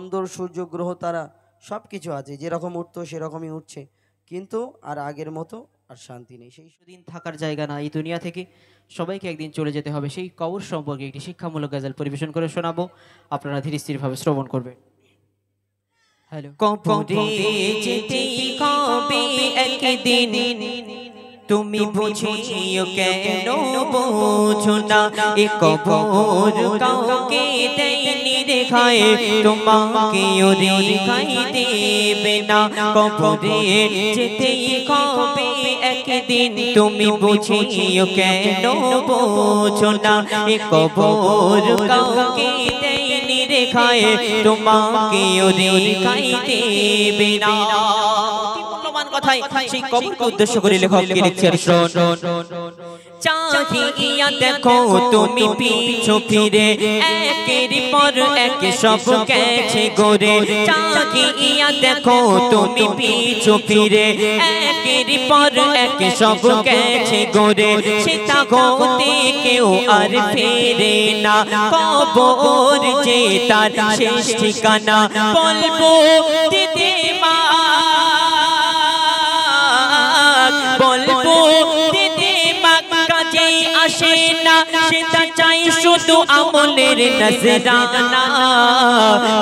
বন্দর সূর্য গ্রহ তারা সব কিছু আছে, যেরকম উঠতো সেরকমই উঠছে, কিন্তু আর আগের মতো আর শান্তি নেই। সেই দিন থাকার জায়গা না এই দুনিয়া থেকে, সবাইকে একদিন চলে যেতে হবে। সেই কবর সম্পর্কে একটি শিক্ষামূলক গজল পরিবেশন করে শোনাবো, আপনারা ধীরে স্থিরভাবে শ্রবণ করবেন। হ্যালো। কবরে যেতেই হবে একদিন, তুমি বুঝিও কেন বোঝো না, এ কবর কাউকে দেয়নি রেখায়, তোমাকেও রেখাই দেবে না। কবরে যেতেই হবে একদিন, তুমি বুঝিও কেন বোঝো না, এ কবর কাউকে দেয়নি রেখায়, তোমাকেও রেখাই দেবে না। কথাই সেই কবরকে উদ্দেশ্য করে লেখক কি লিখছেন, শুনুন। চাহিয়া দেখো তুমি পিছু ফিরে, একের পর এক সব গেছে গড়ে। চাহিয়া দেখো তুমি পিছু ফিরে, একের পর এক সব গেছে গড়ে। সেটা হতে কেউ আর ফেরে না, কবর যে তার শেষ ঠিকানা। বলবো দিতে মা, বলবো দিতে মা কাজে আসে না, সেটা চাই শুধু আমলের নজরানা।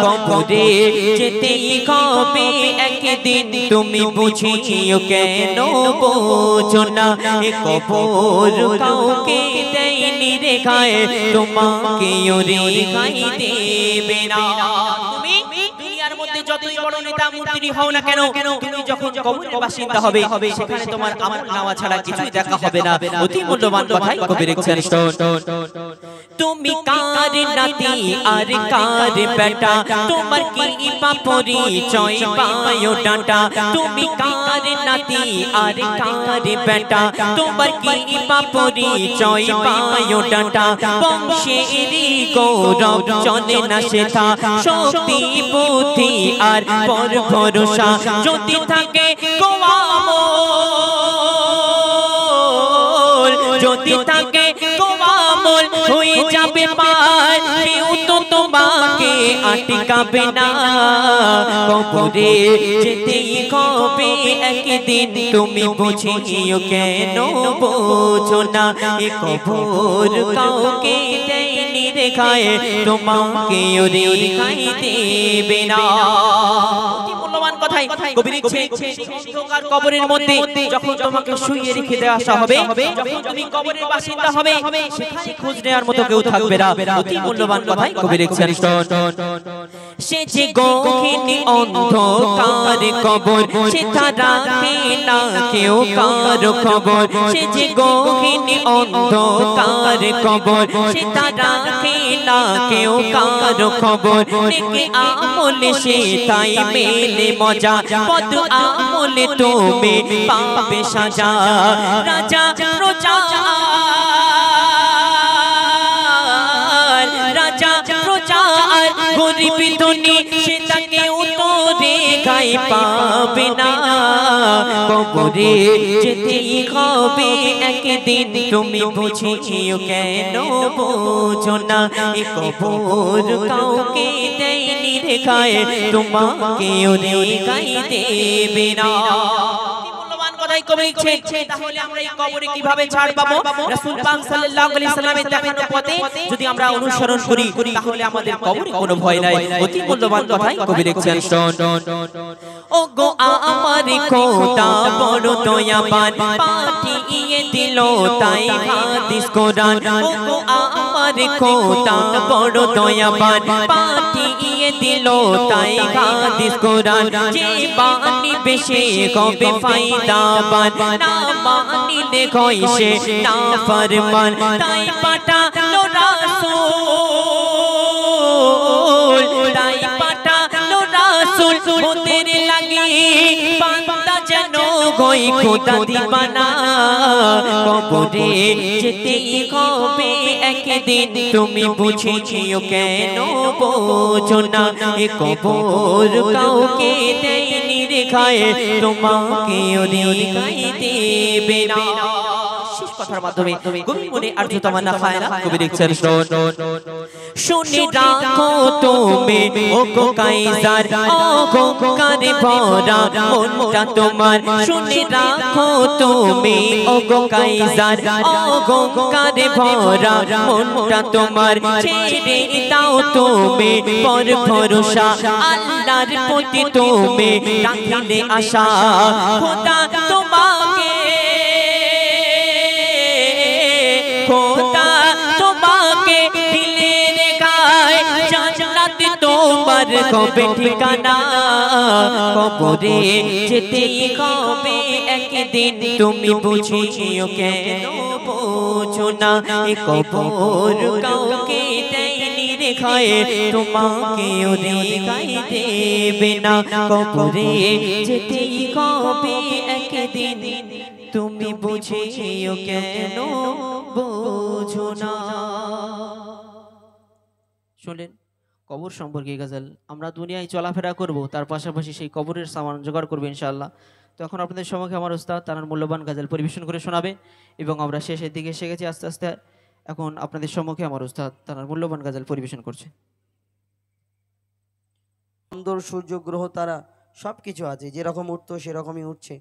কবরে যেতেই হবে একদিন, তুমি বুঝিও কেন বোঝো না, এ কবর কাউকে দেয়নি রেখায়, তোমাকেও রেখাই দেবে না। তুমি দুনিয়ার মধ্যে যতই বড় নেতা মন্ত্রী হও না কেন, তুমি যখন কবরের বাসিন্দা হবে, সেখানে তোমার আমল নামা ছাড়া কিছুই দেখা হবে না। অতি মূল্যবান কথাই কবি লিখছেন, তুমি কার নাতি আর কার বেটা, তোমার কি পরিচয় বায়োডাটা। তুমি কার নাতি আর কার বেটা, তোমার কি পরিচয় বায়োডাটা। বংশেরই গৌরব চলে না সেথা, শক্তি বুদ্ধি আর পর ভরসা যদি থাকে গোয়ামল, যদি থাকে গোয়ামল হয়ে যাবে পার, কেউ তো তোমাকে আটকাবে না। কবরে যেতেই হবে একদিন, তুমি বুঝিও কেন বোঝো না, এ কবর কাউকে দেয়নি রেখায়, তোমাকেও রেখাই দেবে না। মূল্যবান কথাই কবি লিখছে, অন্ধকার কবরের মধ্যে যখন তোমাকে শুইয়ে রেখে দেওয়া হবে, যখন তুমি কবরের বাসিন্দা হবে, সেখানে খোঁজ নেওয়ার মতো কেউ থাকবে না। অতি মূল্যবান কথাই কবি লিখছেন, সে যে গহীন অন্ধকার কবর, সেটা রাখে না কেউ কারো খবর। সে যে গহীন অন্ধকার কবর, সেটা রাখে না কেউ কারো খবর। নেকি আমলে সে তাই মেলে মজা, বদ আমলে তুমি পাবে সাজা। রাজা প্রজা, রাজা প্রজা আর গরিব ধনী, সেটাকে উতরে গাই পাবে না। কবরে যেতেই হবে একদিন, তুমি বুঝিও কেন বোঝো না, এ কবর কাউকে দেয়নি রেখায়, তোমাকেও রেখাই দেবে না। তাহলে আমরা এই কবরে কিভাবে ছাড় পাবো? রাসূল পাক সাল্লাল্লাহু আলাইহি সাল্লামের দেখানো পথে যদি আমরা অনুসরণ করি, তাহলে আমাদের কবরে কোনো ভয় নাই। অতি মূল্যবান কথাই কবি লিখছেন, ও গো আমার খোদা বড় দয়াবান, পাঠিয়ে দিল তাই হাদিস কোরআন। ও গো আমার খোদা বড় দয়াবান, পাঠিয়ে দিল তাই হাদিস কোরআন। যে মানিবে সে হবে ফায়দাবান, না মানিলে হয় সে নাফরমান। তাই পাঠালো রাসূল, তাই পাঠালো রাসূল, ওদের লাগি বান্দা যেন গই খোদা দিবানা। কবরে যেতেই হবে একদিন, তুমি বুঝিও কেন বোঝো না, এ কবর কাউকে দেয়নি রেখায়, তোমাকেও রেখাই দেবে না। কথার মাধ্যমে কবি মনে আর্য তামান্না খায় না কবি লিখছেন শুনে রাখো তুমি ও গো কাইজার অহংকারে ভরা মনটা তোমার শুনে রাখো তুমি ও গো কাইজার অহংকারে ভরা মনটা তোমার ছেড়ে দাও তুমি পর ভরসা আল্লাহর প্রতি তুমি রাখিলে আশা খোদা তোমাকে খোদা তোমাকে দিলের গায় জান্নাত তোমার কবে ঠিকানা কবরে যেতেই হবে একদিন তুমি বুঝিও কেন বোঝো না এ কবর কাউকে দেয়নি রেখায় তোমাকে ওরে গাই দেবে না কবরে যেতেই হবে একদিন তুমি বুঝিও কেন বোঝো না। শুনলেন কবর সম্পর্কে গজল। আমরা দুনিয়ায় চলাফেরা করব, তার পাশাপাশি সেই কবরের সামান জোগাড় করবো ইনশাআল্লাহ। তো এখন আপনাদের সম্মুখে আমার উস্তাদ তার মূল্যবান গজল পরিবেশন করে শোনাবে এবং আমরা শেষের দিকে এসে গেছি আস্তে আস্তে। এখন আপনাদের সম্মুখে আমার উস্তাদ তার মূল্যবান গজল পরিবেশন করছে। সুন্দর সূর্য গ্রহ তারা সব কিছু আছে, যেরকম উঠতো সেরকমই উঠছে,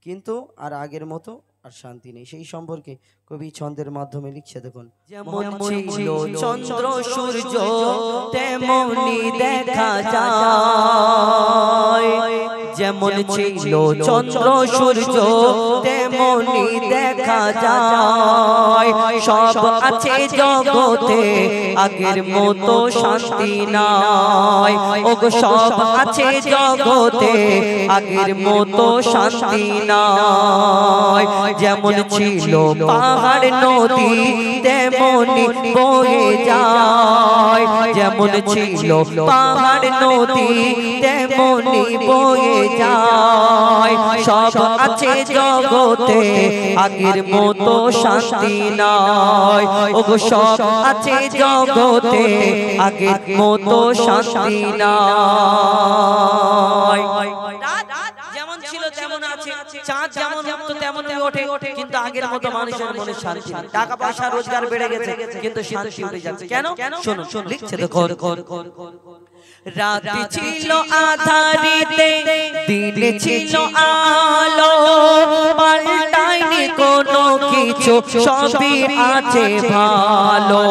কিন্তু আর আগের মতো আর শান্তি নেই। সেই সম্পর্কে কবি ছন্দের মাধ্যমে লিখছে দেখুন। যেমন ছিল চন্দ্র সূর্য তেমনি দেখা যায়, যেমন ছিল চন্দ্র সূর্য তেমনি দেখা যায়, সব আছে জগতে আগের মতো শান্তি নাই, ওগো সব আছে জগতে আগের মতো শান্তি নাই। যেমন ছিল পাহাড় নদী তেমনি বয়ে যায়, যেমন ছিল পাহাড় নদী তেমনি বয়ে যায়, সব আছে জগতে আগের মতো শান্তি নাই, ওগো সব আছে জগতে আগের মতো শান্তি নাই। যেমন ছিল তেমন আছে, চাঁদ যেমন উঠতো তেমনই ওঠে, কিন্তু আগের মতো মানুষের মনে শান্তি নেই। টাকা পয়সা রোজগার বেড়ে গেছে কিন্তু শান্তি উঠে যাচ্ছে কেন? শুনুন লিখছে দেখো। রাত ছিল আধারিতে দিন ছিল আলো, পাল্টায়নি কোনো কিছু সবই আছে ভালো,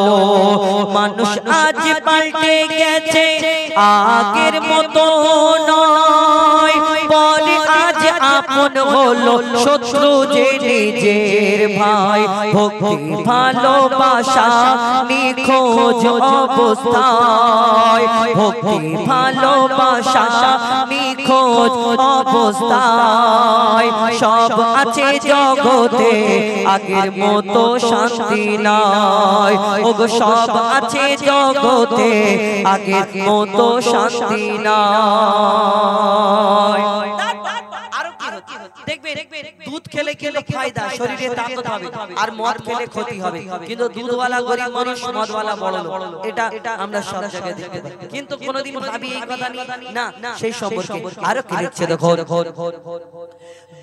মানুষ আজ পাল্টে গেছে আগের মতো নয়, পরে আজ আপন হলো শত্রু যে নিজের ভাই, ভক্তি ভালোবাসা নিখোঁজ অবস্থায়, ভক্তি ভালোবাসা নিখোঁজ অবস্থায়, সব আছে জগতে আগের মতো শান্তি নাই, ওগো সব আছে জগতে আগের মতো শান্তি নাই। দেখবে দুধ খেলে খেলে ফায়দা, শরীরে তাকত হবে, আর মদ খেলে ক্ষতি হবে, কিন্তু দুধওয়ালা গরিব মানুষ, মদওয়ালা বড় লোক, এটা আমরা সব জায়গায় দেখতে পাই, কিন্তু কোনোদিন ভাবি এই কথা না। সেই সম্পর্কে আরো কি লিখছে দেখো।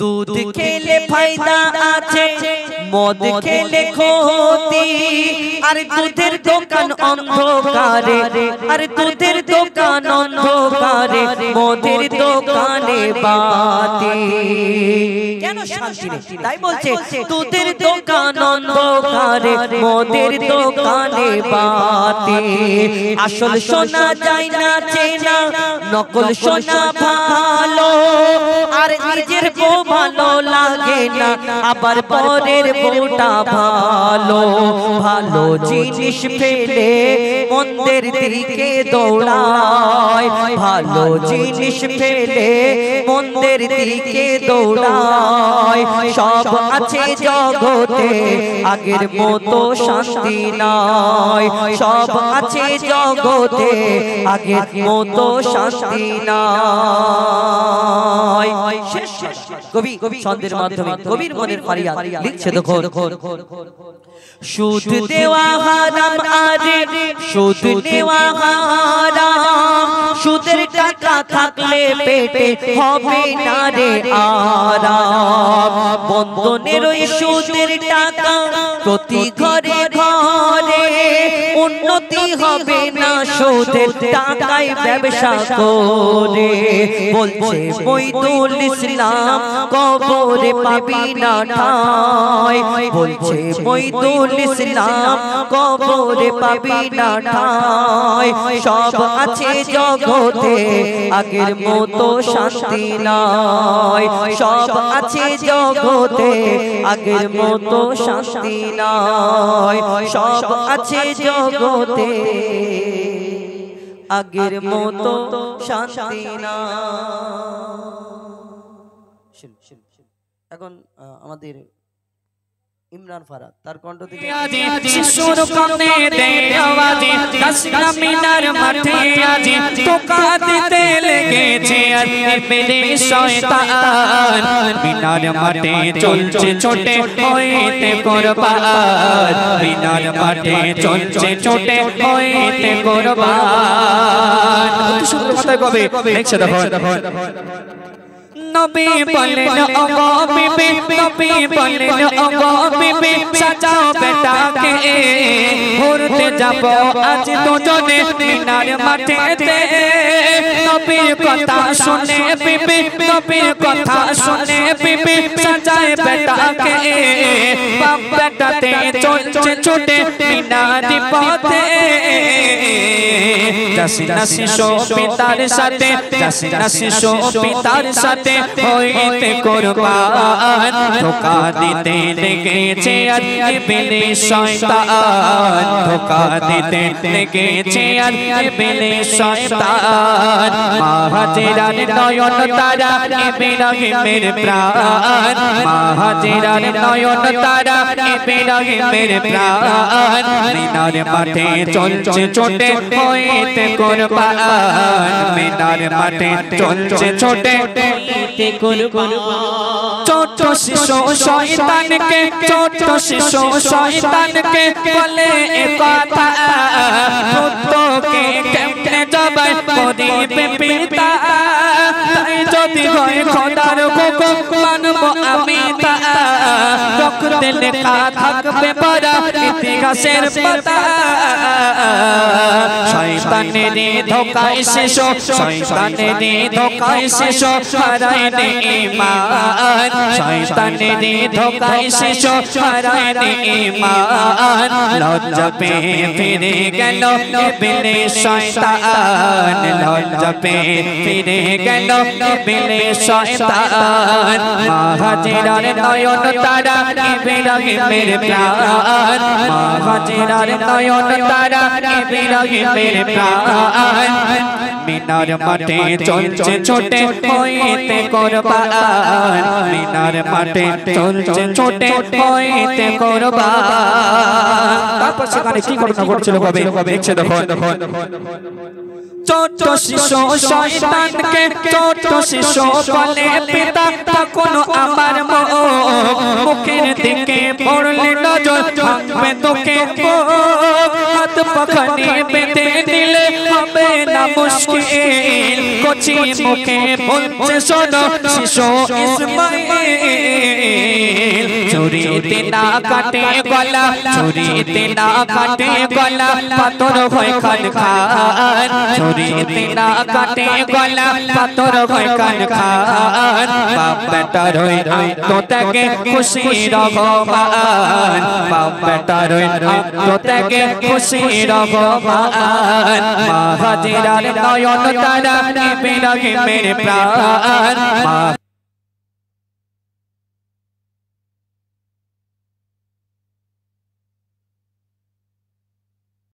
দুধ খেলে ফায়দা আছে, মদ খেলে ক্ষতি, আর দুধের দোকান অন্ধকারে, আর দুধের দোকান অন্ধকারে, মদের দোকানে বাতি, কেন শান্তি নেই? তাই বলছে দুধের দোকান অন্ধকারে, মদের দোকানে বাতি, আসল শোনা যায় না চেনা, নকল শোনা ভালো, আর নিজের বউ ভালো লাগে না, আবার পরের বউটা ভালো, ভালো জিনিস ফেলে মন্দের দিকে দৌড়ায়, ভালো জিনিস ফেলে মন্দের দিকে দৌড়ায়, সব আছে জগতে আগের মতো শান্তি নাই, সব আছে জগতে আগের মতো শান্তি নাই। কবি ছন্দের মাধ্যমে কবির মনের ফারিয়াদ লিখছে দেখো। সুদ দেওয়া হারাম আরে সুদ দেওয়া হারাম সুদের টাকা থাকলে পেটে হবে না রে আরাম বন্ধনের ওই সুদের টাকা প্রতি ঘরে ঘরে উন্নতি হবে না সুদের টাকায় ব্যবসা করে বলছে মইদুল ইসলাম কবরে পাবি না ঠাঁই বলছে মইদুল ইসলাম কবরে পাবি না ঠাঁই সব আছে জগতে আগের মতো শান্তি নাই সব আছে জগতে আগের মতো শান্তি নাই সব আছে জগতে আগের মতো শান্তি নাই এখন আমাদের ইমরান ফারাদ তার কণ্ঠ থেকে শিশুর কানে দেয় আওয়াজে কাসিনা মিনার মাঠে আজি তোকা দিতে লেগেছে আর মেরে শয়তান মিনার মাঠে চলছে ছোটে হইতে কুরবান মিনার মাঠে চলছে ছোটে হইতে কুরবান কত সুন্দর কথা কবে দেখছে দেখো নবী বলেন ওগো বিবি নবী বলেন ওগো বিবি সাজাও বেটাকে ঘুরতে যাব আজ দুজনে মিনার মাঠেতে নবীর কথা শুনে বিবি নবীর কথা শুনে বিবি সাজায় বেটাকে বাপ বেটাতে চলছে ছুটে মিনার পথে জাসিনা শিশু পিতার সাথে জাসিনা শিশু পিতার সাথে হইতে কুরবান ধোঁকা দিতে লেগেছে আর ইবলিস শয়তান ধোঁকা দিতে লেগেছে আর ইবলিস শয়তান মা হাজেরার নয়ন তারা ইব্রাহিমের প্রাণ মা হাজেরার নয়ন তারা ইব্রাহিমের প্রাণ মিনার মাঠে চলছে ছোটে হইতে কুরবান মিনার মাঠে চলছে ছোটে ছোট শিশু শয়তানকে ছোট শিশু শয়তানকে বলে কথা পুত্রকে কেমনে জবাই করিবে পিতা তাই যদি হয় খোদার হুকুম মানব আমি তা রক্তে লেখা থাকবে পড়া ইতিহাসের পাতা শয়তানের ধোঁকায় শিশু শয়তানের ধোঁকায় শিশু হারাইনে ঈমান শয়তানের ধোঁকায় শিশু হারাইনে ঈমান লজ্জা পেয়ে ফিরে গেল ইবলিস শয়তান লজ্জা পেয়ে ফিরে গেল ইবলিস শয়তান মা হাজেরার নয়ন তারা ইব্রাহিমের প্রাণ মা হাজেরার নয়ন তারা ইব্রাহিমের প্রাণ মিনার মাঠে চলছে ছোটে হইতে কুরবান মিনার মাঠে চলছে ছোটে হইতে কুরবান তারপর সেখানে কি ঘটনা ঘটছিল কবে দেখছে দেখো ছোট শিশু শয়তানকে ছোট শিশু বলে পিতা তখন আমার মুখের দিকে পড়লে নজর ভাঙবে তোকে হাত পাখানে বেঁধে নিলে হবে না মুশকিল কচি মুখে বলছে শোনো শিশু ইসমাইল চুরিতে না কাটে গলা চুরিতে না কাটে গলা পাথর হয় খান খান চুরিতে না কাটে গলা পাথর হয় খান খান বাপ বেটা রই তো তাকে খুশি রঘমান বাপ বেটা রই তো তাকে খুশি রঘমান মা হাজেরার নয়ন তারা ইব্রাহিমের প্রাণ মা